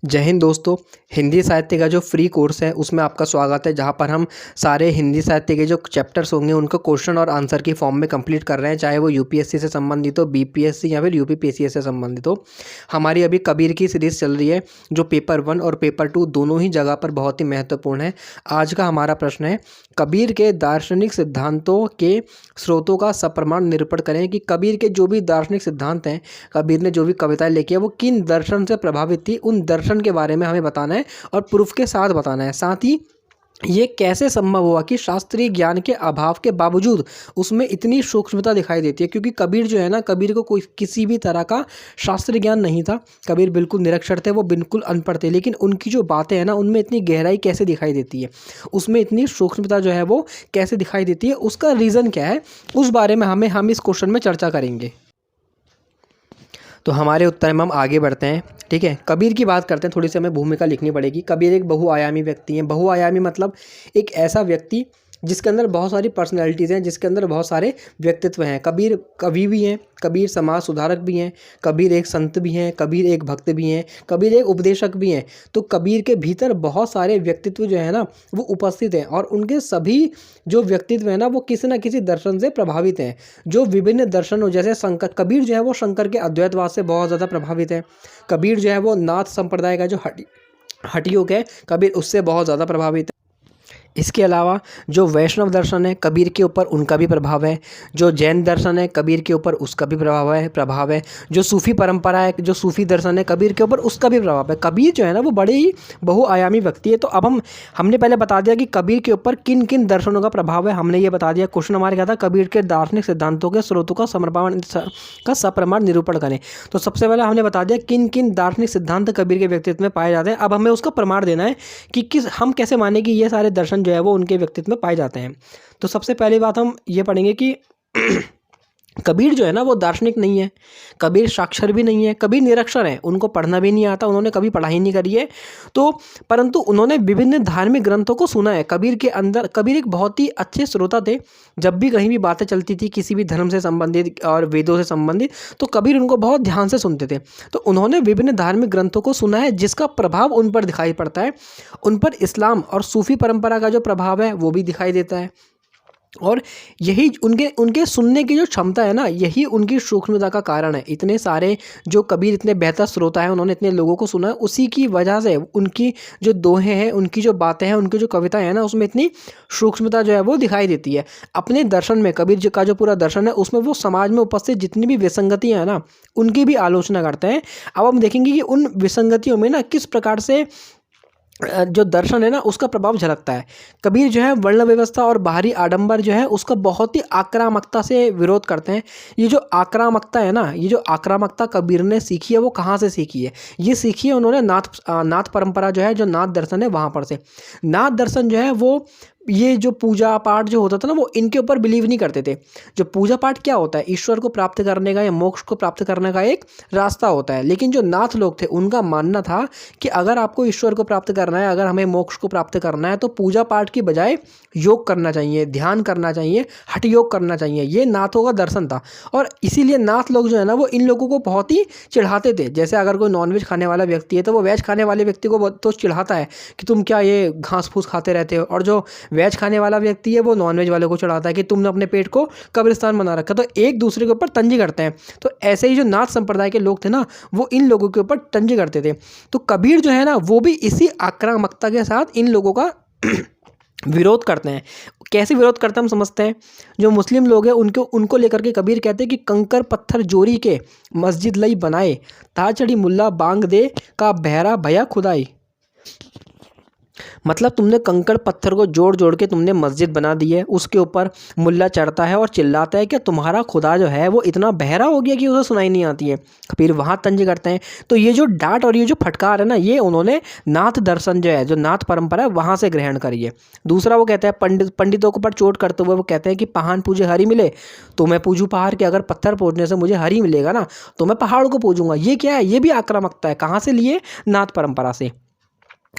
जय हिंद दोस्तों। हिंदी साहित्य का जो फ्री कोर्स है उसमें आपका स्वागत है, जहां पर हम सारे हिंदी साहित्य के जो चैप्टर्स होंगे उनको क्वेश्चन और आंसर की फॉर्म में कंप्लीट कर रहे हैं, चाहे वो यूपीएससी से संबंधित हो, बीपीएससी या फिर यूपीपीएससी से संबंधित हो। हमारी अभी कबीर की सीरीज़ चल रही है जो पेपर 1 और पेपर 2 दोनों ही जगह पर बहुत ही महत्वपूर्ण है। आज का हमारा प्रश्न है, कबीर के दार्शनिक सिद्धांतों के स्रोतों का सप्रमाण निरूपण करें कि कबीर के जो भी दार्शनिक सिद्धांत हैं, कबीर ने जो भी कविताएं लिखी है वो किन दर्शन से प्रभावित थी, उन दर्शन के बारे में हमें बताना है और प्रूफ के साथ बताना है। साथ ही ये कैसे संभव हुआ कि शास्त्रीय ज्ञान के अभाव के बावजूद उसमें इतनी सूक्ष्मता दिखाई देती है, क्योंकि कबीर जो है ना, कबीर को कोई किसी भी तरह का शास्त्रीय ज्ञान नहीं था। कबीर बिल्कुल निरक्षर थे, वो बिल्कुल अनपढ़ थे, लेकिन उनकी जो बातें हैं ना उनमें इतनी गहराई कैसे दिखाई देती है, उसमें इतनी सूक्ष्मता जो है वो कैसे दिखाई देती है, उसका रीज़न क्या है, उस बारे में हम इस क्वेश्चन में चर्चा करेंगे। तो हमारे उत्तर में हम आगे बढ़ते हैं। ठीक है, कबीर की बात करते हैं। थोड़ी सी हमें भूमिका लिखनी पड़ेगी। कबीर एक बहुआयामी व्यक्ति हैं। बहुआयामी मतलब एक ऐसा व्यक्ति जिसके अंदर बहुत सारी पर्सनैलिटीज़ हैं, जिसके अंदर बहुत सारे व्यक्तित्व हैं। कबीर कवि भी हैं, कबीर समाज सुधारक भी हैं, कबीर एक संत भी हैं, कबीर एक भक्त भी हैं, कबीर एक उपदेशक भी हैं। तो कबीर के भीतर बहुत सारे व्यक्तित्व जो है ना वो उपस्थित हैं, और उनके सभी जो व्यक्तित्व हैं ना वो किसी न किसी दर्शन से प्रभावित हैं। जो विभिन्न दर्शनों, जैसे शंकर, कबीर जो है वो शंकर के अद्वैतवाद से बहुत ज़्यादा प्रभावित है। कबीर जो है वो नाथ संप्रदाय का जो हठयोग है, कबीर उससे बहुत ज़्यादा प्रभावित है। इसके अलावा जो वैष्णव दर्शन है कबीर के ऊपर, उनका भी प्रभाव है। जो जैन दर्शन है कबीर के ऊपर, उसका भी प्रभाव है। जो सूफी परंपरा है, जो सूफी दर्शन है कबीर के ऊपर, उसका भी प्रभाव है। कबीर जो है ना वो बड़े ही बहुआयामी व्यक्ति है। तो अब हमने पहले बता दिया कि कबीर के ऊपर किन किन दर्शनों का प्रभाव है, हमने ये बता दिया। क्वेश्चन हमारे क्या था, कबीर के दार्शनिक सिद्धांतों के स्रोतों का सप्रमाण निरूपण करें। तो सबसे पहले हमने बता दिया किन किन दार्शनिक सिद्धांत कबीर के व्यक्तित्व में पाए जाते हैं। अब हमें उसका प्रमाण देना है कि हम कैसे माने कि ये सारे दर्शन जो है वो उनके व्यक्तित्व में पाए जाते हैं। तो सबसे पहली बात हम ये पढ़ेंगे कि कबीर जो है ना वो दार्शनिक नहीं है, कबीर साक्षर भी नहीं है, कबीर निरक्षर है, उनको पढ़ना भी नहीं आता, उन्होंने कभी पढ़ाई नहीं करी है। तो परंतु उन्होंने विभिन्न धार्मिक ग्रंथों को सुना है। कबीर के अंदर, कबीर एक बहुत ही अच्छे श्रोता थे। जब भी कहीं भी बातें चलती थी किसी भी धर्म से संबंधित और वेदों से संबंधित, तो कबीर उनको बहुत ध्यान से सुनते थे। तो उन्होंने विभिन्न धार्मिक ग्रंथों को सुना है, जिसका प्रभाव उन पर दिखाई पड़ता है। उन पर इस्लाम और सूफी परंपरा का जो प्रभाव है वो भी दिखाई देता है। और यही उनके सुनने की जो क्षमता है ना, यही उनकी सूक्ष्मता का कारण है। इतने सारे जो कबीर इतने बेहतर श्रोता है, उन्होंने इतने लोगों को सुना है, उसी की वजह से उनकी जो दोहे हैं, उनकी जो बातें हैं, उनकी जो कविताएं हैं ना, उसमें इतनी सूक्ष्मता जो है वो दिखाई देती है। अपने दर्शन में, कबीर जी का जो पूरा दर्शन है उसमें वो समाज में उपस्थित जितनी भी विसंगतियाँ हैं ना उनकी भी आलोचना करते हैं। अब हम देखेंगे कि उन विसंगतियों में ना किस प्रकार से जो दर्शन है ना उसका प्रभाव झलकता है। कबीर जो है वर्ण व्यवस्था और बाहरी आडंबर जो है उसका बहुत ही आक्रामकता से विरोध करते हैं। ये जो आक्रामकता है ना, ये जो आक्रामकता कबीर ने सीखी है वो कहाँ से सीखी है? ये सीखी है उन्होंने नाथ परंपरा जो है, जो नाथ दर्शन है वहाँ पर से। नाथ दर्शन जो है वो, ये जो पूजा पाठ जो होता था ना वो इनके ऊपर बिलीव नहीं करते थे। जो पूजा पाठ क्या होता है, ईश्वर को प्राप्त करने का या मोक्ष को प्राप्त करने का एक रास्ता होता है। लेकिन जो नाथ लोग थे उनका मानना था कि अगर आपको ईश्वर को प्राप्त करना है, अगर हमें मोक्ष को प्राप्त करना है, तो पूजा पाठ की बजाय योग करना चाहिए, ध्यान करना चाहिए, हठ योग करना चाहिए। ये नाथों का दर्शन था। और इसीलिए नाथ लोग जो है ना वो इन लोगों को बहुत ही चिढ़ाते थे। जैसे अगर कोई नॉनवेज खाने वाला व्यक्ति है तो वो वेज खाने वाले व्यक्ति को तो चिढ़ाता है कि तुम क्या ये घास फूस खाते रहते हो, और जो वेज खाने वाला व्यक्ति है वो नॉनवेज वाले को चढ़ाता है कि तुमने अपने पेट को कब्रिस्तान बना रखा। तो एक दूसरे के ऊपर तंज करते हैं। तो ऐसे ही जो नाथ संप्रदाय के लोग थे ना वो इन लोगों के ऊपर तंज करते थे। तो कबीर जो है ना वो भी इसी आक्रामकता के साथ इन लोगों का विरोध करते हैं। कैसे विरोध करते हैं हम समझते हैं। जो मुस्लिम लोग हैं उनको लेकर के कबीर कहते हैं कि कंकर पत्थर जोड़ी के मस्जिद लई बनाए, ता चढ़ी मुल्ला बांग दे का बहरा भया खुदाई। मतलब तुमने कंकड़ पत्थर को जोड़ जोड़ के तुमने मस्जिद बना दी है, उसके ऊपर मुल्ला चढ़ता है और चिल्लाता है कि तुम्हारा खुदा जो है वो इतना बहरा हो गया कि उसे सुनाई नहीं आती है। फिर वहाँ तंज करते हैं। तो ये जो डांट और ये जो फटकार है ना, ये उन्होंने नाथ दर्शन जो है, जो नाथ परंपरा है, वहाँ से ग्रहण करी है। दूसरा वो कहता है पंडितों के ऊपर चोट करते हुए वो कहते हैं कि पहाड़ पूजे हरी मिले तो मैं पूजूं पहाड़ के, अगर पत्थर पूजने से मुझे हरी मिलेगा ना तो मैं पहाड़ को पूजूंगा। ये क्या है? ये भी आक्रामकता है। कहाँ से लिए? नाथ परंपरा से।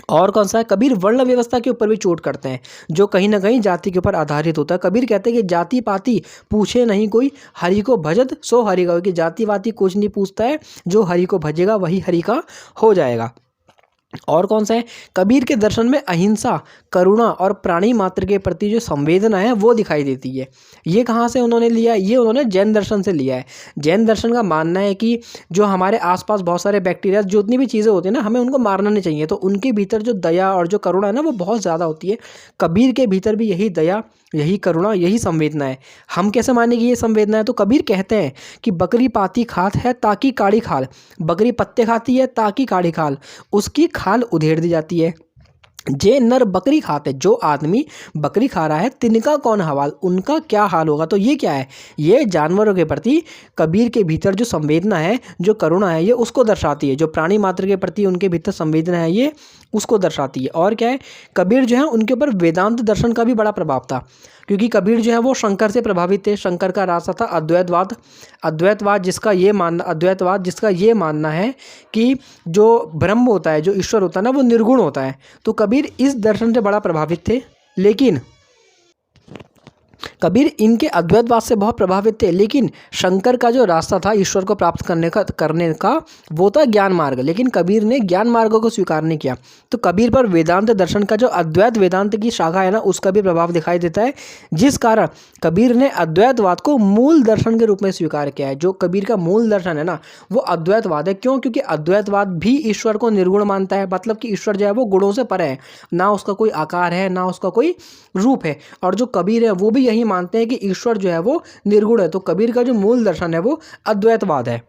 और कौन सा है? कबीर वर्ण व्यवस्था के ऊपर भी चोट करते हैं, जो कहीं ना कहीं जाति के ऊपर आधारित होता है। कबीर कहते हैं कि जाति पाति पूछे नहीं कोई, हरि को भजत सो हरि का। कि जाति वाति कुछ नहीं पूछता है, जो हरि को भजेगा वही हरि का हो जाएगा। और कौन सा है, कबीर के दर्शन में अहिंसा, करुणा और प्राणी मात्र के प्रति जो संवेदना है वो दिखाई देती है। ये कहाँ से उन्होंने लिया है, ये उन्होंने जैन दर्शन से लिया है। जैन दर्शन का मानना है कि जो हमारे आसपास बहुत सारे बैक्टीरिया, जितनी भी चीज़ें होती हैं ना, हमें उनको मारना नहीं चाहिए, तो उनके भीतर जो दया और जो करुणा है ना वो बहुत ज़्यादा होती है। कबीर के भीतर भी यही दया, यही करुणा, यही संवेदना है। हम कैसे माने कि ये संवेदना है, तो कबीर कहते हैं कि बकरी पाती खात है ताकि काढ़ी खाल, बकरी पत्ते खाती है ताकि काढ़ी खाल, उसकी खाल उधेड़ दी जाती है। जे नर बकरी खाते, जो आदमी बकरी खा रहा है, तिनका कौन हवाल, उनका क्या हाल होगा। तो ये क्या है, ये जानवरों के प्रति कबीर के भीतर जो संवेदना है, जो करुणा है, ये उसको दर्शाती है। जो प्राणी मात्र के प्रति उनके भीतर संवेदना है, ये उसको दर्शाती है। और क्या है, कबीर जो है उनके ऊपर वेदांत दर्शन का भी बड़ा प्रभाव था, क्योंकि कबीर जो है वो शंकर से प्रभावित थे। शंकर का रास्ता था अद्वैतवाद। अद्वैतवाद जिसका ये मानना है कि जो ब्रह्म होता है, जो ईश्वर होता है ना, वो निर्गुण होता है। तो कबीर इस दर्शन से बड़ा प्रभावित थे, लेकिन कबीर इनके अद्वैतवाद से बहुत प्रभावित थे। लेकिन शंकर का जो रास्ता था ईश्वर को प्राप्त करने का वो था ज्ञान मार्ग, लेकिन कबीर ने ज्ञान मार्ग को स्वीकार नहीं किया। तो कबीर पर वेदांत दर्शन का जो अद्वैत वेदांत की शाखा है ना, उसका भी प्रभाव दिखाई देता है, जिस कारण कबीर ने अद्वैतवाद को मूल दर्शन के रूप में स्वीकार किया है। जो कबीर का मूल दर्शन है ना, वो अद्वैतवाद है। क्यों? क्योंकि अद्वैतवाद भी ईश्वर को निर्गुण मानता है, मतलब कि ईश्वर जो है वो गुणों से परे है, ना उसका कोई आकार है, ना उसका कोई रूप है। और जो कबीर है वो भी यही मानते हैं कि ईश्वर जो है वो निर्गुण है। तो कबीर का जो मूल दर्शन है वो अद्वैतवाद है।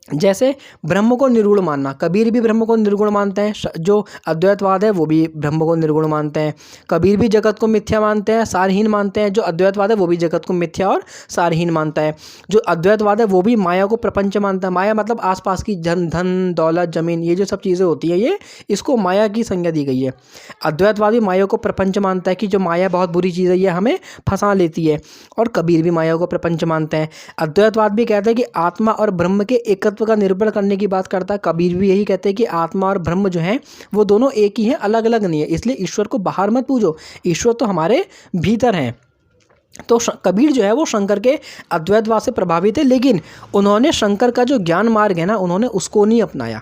जैसे ब्रह्म को निर्गुण मानना, कबीर भी ब्रह्म को निर्गुण मानते हैं। जो अद्वैतवाद है वो भी ब्रह्म को निर्गुण मानते हैं। कबीर भी जगत को मिथ्या मानते हैं, सारहीन मानते हैं। जो अद्वैतवाद है वो भी जगत को मिथ्या और सारहीन मानता है। जो अद्वैतवाद है वो भी माया को प्रपंच मानता है। माया मतलब आसपास की धन दौलत जमीन, ये जो सब चीज़ें होती हैं, ये इसको माया की संज्ञा दी गई है। अद्वैतवाद भी माया को प्रपंच मानता है कि जो माया बहुत बुरी चीज़ है, ये हमें फंसा लेती है। और कबीर भी माया को प्रपंच मानते हैं। अद्वैतवाद भी कहता है कि आत्मा और ब्रह्म के एकत्व का निर्भर करने की बात करता है। कबीर भी यही कहते हैं कि आत्मा और ब्रह्म जो हैं वो दोनों एक ही हैं, अलग अलग नहीं है। इसलिए ईश्वर को बाहर मत पूजो, ईश्वर तो हमारे भीतर हैं। तो कबीर जो है वो शंकर के अद्वैतवाद से प्रभावित है, लेकिन उन्होंने शंकर का जो ज्ञान मार्ग है ना, उन्होंने उसको नहीं अपनाया।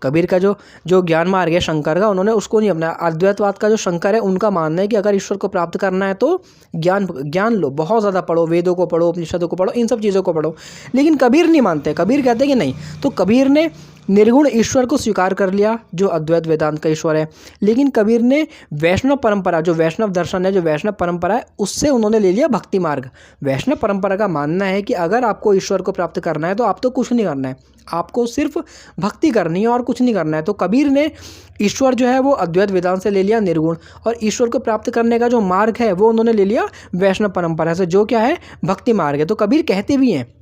कबीर का जो ज्ञान मार्ग है शंकर का, उन्होंने उसको नहीं अपनाया। अद्वैतवाद का जो शंकर है, उनका मानना है कि अगर ईश्वर को प्राप्त करना है तो ज्ञान लो, बहुत ज़्यादा पढ़ो, वेदों को पढ़ो, उपनिषदों को पढ़ो, इन सब चीज़ों को पढ़ो। लेकिन कबीर नहीं मानते, कबीर कहते हैं कि नहीं। तो कबीर ने निर्गुण ईश्वर को स्वीकार कर लिया, जो अद्वैत वेदांत का ईश्वर है। लेकिन कबीर ने वैष्णव परंपरा, जो वैष्णव दर्शन है, जो वैष्णव परंपरा है, उससे उन्होंने ले लिया भक्ति मार्ग। वैष्णव परंपरा का मानना है कि अगर आपको ईश्वर को प्राप्त करना है तो आप तो कुछ नहीं करना है, आपको सिर्फ भक्ति करनी है और कुछ नहीं करना है। तो कबीर ने ईश्वर जो है वो अद्वैत वेदांत से ले लिया निर्गुण, और ईश्वर को प्राप्त करने का जो मार्ग है वो उन्होंने ले लिया वैष्णव परंपरा से, जो क्या है, भक्ति मार्ग है। तो कबीर कहते भी हैं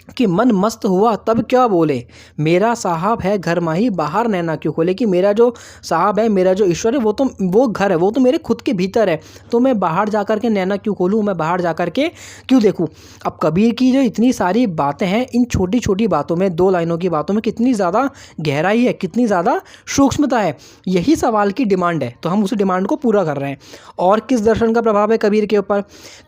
कि मन मस्त हुआ तब क्या बोले, मेरा साहब है घर माही बाहर नैना क्यों खोले। कि मेरा जो साहब है, मेरा जो ईश्वर है, वो घर है, वो तो मेरे खुद के भीतर है, तो मैं बाहर जा कर के नैना क्यों खोलूँ, मैं बाहर जा कर के क्यों देखूँ। अब कबीर की जो इतनी सारी बातें हैं, इन छोटी छोटी बातों में, 2 लाइनों की बातों में कितनी ज़्यादा गहराई है, कितनी ज़्यादा सूक्ष्मता है, यही सवाल की डिमांड है। तो हम उस डिमांड को पूरा कर रहे हैं। और किस दर्शन का प्रभाव है कबीर के ऊपर?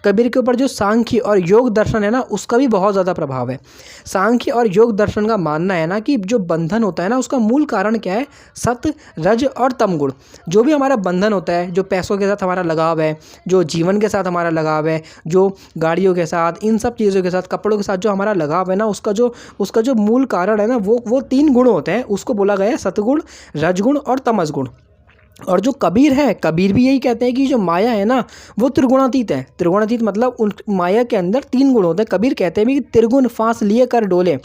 कबीर के ऊपर जो सांख्य और योग दर्शन है ना, उसका भी बहुत ज़्यादा प्रभाव है। सांख्य और योग दर्शन का मानना है ना कि जो बंधन होता है ना, उसका मूल कारण क्या है? सत, रज और तम गुण। जो भी हमारा बंधन होता है, जो पैसों के साथ हमारा लगाव है, जो जीवन के साथ हमारा लगाव है, जो गाड़ियों के साथ, इन सब चीज़ों के साथ, कपड़ों के साथ जो हमारा लगाव है ना, उसका जो मूल कारण है ना, वो 3 गुण होते हैं। उसको बोला गया है सतगुण, रजगुण और तमस गुण। और जो कबीर है, कबीर भी यही कहते हैं कि जो माया है ना, वो त्रिगुणातीत है। त्रिगुणातीत मतलब उन माया के अंदर 3 गुण होते हैं। कबीर कहते हैं कि त्रिगुण फांस लिए कर डोले,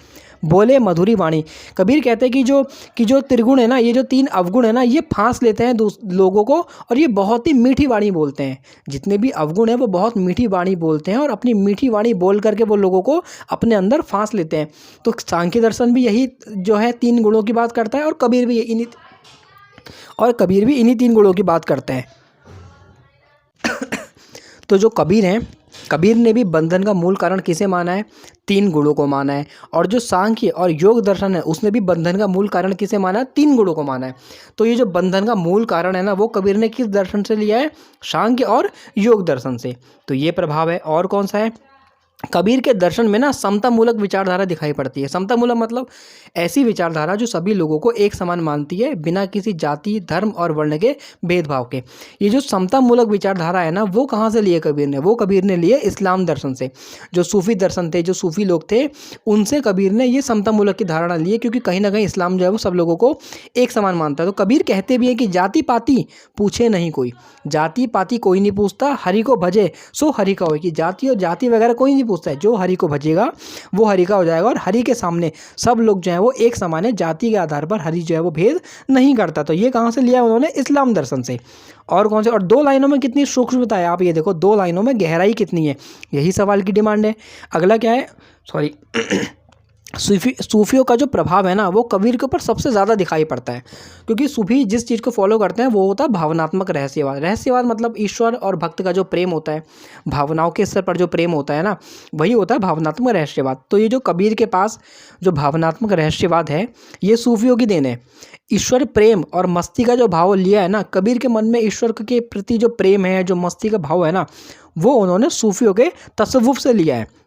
बोले मधुरी वाणी। कबीर कहते हैं कि जो त्रिगुण है ना, ये जो 3 अवगुण है ना, ये फांस लेते हैं लोगों को, और ये बहुत ही मीठी वाणी बोलते हैं। जितने भी अवगुण हैं वो बहुत मीठी वाणी बोलते हैं, और अपनी मीठी वाणी बोल करके वो लोगों को अपने अंदर फांस लेते हैं। तो सांख्य दर्शन भी यही जो है 3 गुणों की बात करता है, और कबीर भी इन्हीं 3 गुणों की बात करते हैं। तो जो कबीर हैं, कबीर ने भी बंधन का मूल कारण किसे माना है? 3 गुणों को माना है। और जो सांख्य और योग दर्शन है, उसने भी बंधन का मूल कारण किसे माना है? 3 गुणों को माना है। तो ये जो बंधन का मूल कारण है ना, वो कबीर ने किस दर्शन से लिया है? सांख्य और योग दर्शन से। तो ये प्रभाव है। और कौन सा है? कबीर के दर्शन में ना समता मूलक विचारधारा दिखाई पड़ती है। समता मूलक मतलब ऐसी विचारधारा जो सभी लोगों को एक समान मानती है, बिना किसी जाति, धर्म और वर्ण के भेदभाव के। ये जो समता मूलक विचारधारा है ना, वो कहाँ से लिए कबीर ने? वो कबीर ने लिए इस्लाम दर्शन से। जो सूफी दर्शन थे, जो सूफी लोग थे, उनसे कबीर ने ये समता मूलक की धारणा ली है, क्योंकि कहीं ना कहीं इस्लाम जो है वो सब लोगों को एक समान मानता है। तो कबीर कहते भी हैं कि जाति पाति पूछे नहीं कोई, जाति पाति कोई नहीं पूछता, हरि को भजे सो हरि का होय। कि जाति और जाति वगैरह कोई नहीं पूछता है, जो हरि को भजेगा वो हरि का हो जाएगा, और हरि के सामने सब लोग जो है वो एक समान है। जाति के आधार पर हरि जो है वो भेद नहीं करता। तो ये कहाँ से लिया है उन्होंने? इस्लाम दर्शन से। और कौन से? और 2 लाइनों में कितनी सूक्ष्मता है, आप ये देखो, 2 लाइनों में गहराई कितनी है, यही सवाल की डिमांड है। अगला क्या है, सॉरी सूफियों का जो प्रभाव है ना, वो कबीर के ऊपर सबसे ज़्यादा दिखाई पड़ता है, क्योंकि सूफी जिस चीज़ को फॉलो करते हैं वो होता है भावनात्मक रहस्यवाद। रहस्यवाद मतलब ईश्वर और भक्त का जो प्रेम होता है, भावनाओं के स्तर पर जो प्रेम होता है ना, वही होता है भावनात्मक रहस्यवाद। तो ये जो कबीर के पास जो भावनात्मक रहस्यवाद है, ये सूफियों की देन है। ईश्वर प्रेम और मस्ती का जो भाव लिया है ना, कबीर के मन में ईश्वर के प्रति जो प्रेम है, जो मस्ती का भाव है ना, वो उन्होंने सूफियों के तसव्वुफ से लिया है।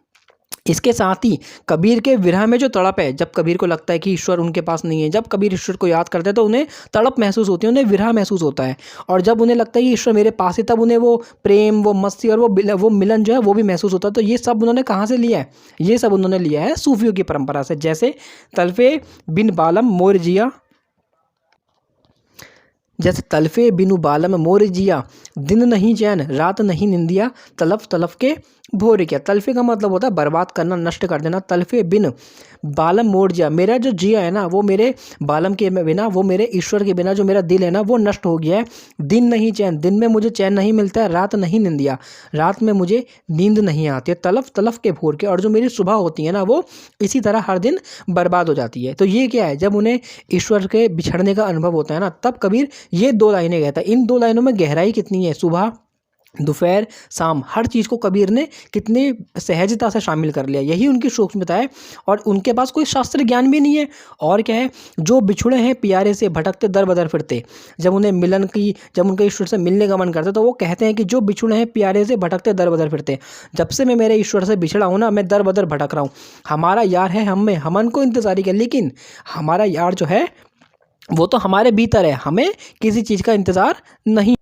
इसके साथ ही कबीर के विरह में जो तड़प है, जब कबीर को लगता है कि ईश्वर उनके पास नहीं है, जब कबीर ईश्वर को याद करते हैं तो उन्हें तड़प महसूस होती है, उन्हें विरह महसूस होता है। और जब उन्हें लगता है कि ईश्वर मेरे पास है, तब उन्हें वो प्रेम, वो मस्ती और वो मिलन जो है वो भी महसूस होता है। तो ये सब उन्होंने कहाँ से लिया है? ये सब उन्होंने लिया है सूफियों की परंपरा से। जैसे तल्फे बिन बालम मोर जिया, जैसे तलफे बिनु बालम मोर जिया, दिन नहीं चैन रात नहीं निंदिया, तलफ तलफ के भोर किया। तलफे का मतलब होता है बर्बाद करना, नष्ट कर देना। तलफे बिन बालम मोर जिया, मेरा जो जिया है ना, वो मेरे बालम के बिना, वो मेरे ईश्वर के बिना जो मेरा दिल है ना, वो नष्ट हो गया है। दिन नहीं चैन, दिन में मुझे चैन नहीं मिलता है। रात नहीं निंदिया, रात में मुझे नींद नहीं आती है। तलफ तलफ के भोर के, और जो मेरी सुबह होती है ना, वो इसी तरह हर दिन बर्बाद हो जाती है। तो ये क्या है? जब उन्हें ईश्वर के बिछड़ने का अनुभव होता है ना, तब कबीर ये 2 लाइनें कहता है। इन 2 लाइनों में गहराई कितनी है, सुबह दोपहर शाम, हर चीज़ को कबीर ने कितनी सहजता से शामिल कर लिया। यही उनकी सूक्ष्मता है। और उनके पास कोई शास्त्र ज्ञान भी नहीं है। और क्या है? जो बिछुड़े हैं प्यारे से भटकते दर बदर फिरते, जब उन्हें मिलन की, जब उनके ईश्वर से मिलने का मन करता है, तो वो कहते हैं कि जो बिछुड़े हैं प्यारे से भटकते दर बदर फिरते, जब से मैं मेरे ईश्वर से बिछड़ा हूँ ना, मैं दर बदर भटक रहा हूँ। हमारा यार है हम में, हमन को इंतज़ारी है, लेकिन हमारा यार जो है वो तो हमारे भीतर है, हमें किसी चीज़ का इंतज़ार नहीं।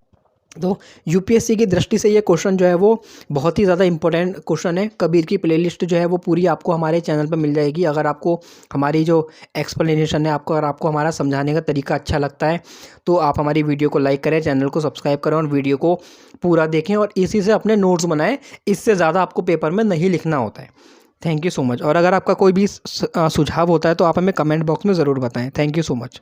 तो यूपीएससी की दृष्टि से ये क्वेश्चन जो है वो बहुत ही ज़्यादा इंपॉर्टेंट क्वेश्चन है। कबीर की प्लेलिस्ट जो है वो पूरी आपको हमारे चैनल पर मिल जाएगी। अगर आपको हमारी जो एक्सप्लेनेशन है, अगर आपको हमारा समझाने का तरीका अच्छा लगता है, तो आप हमारी वीडियो को लाइक करें, चैनल को सब्सक्राइब करें और वीडियो को पूरा देखें, और इसी से अपने नोट्स बनाएं। इससे ज़्यादा आपको पेपर में नहीं लिखना होता है। Thank you so much. और अगर आपका कोई भी सुझाव होता है तो आप हमें कमेंट बॉक्स में ज़रूर बताएँ। Thank you so much.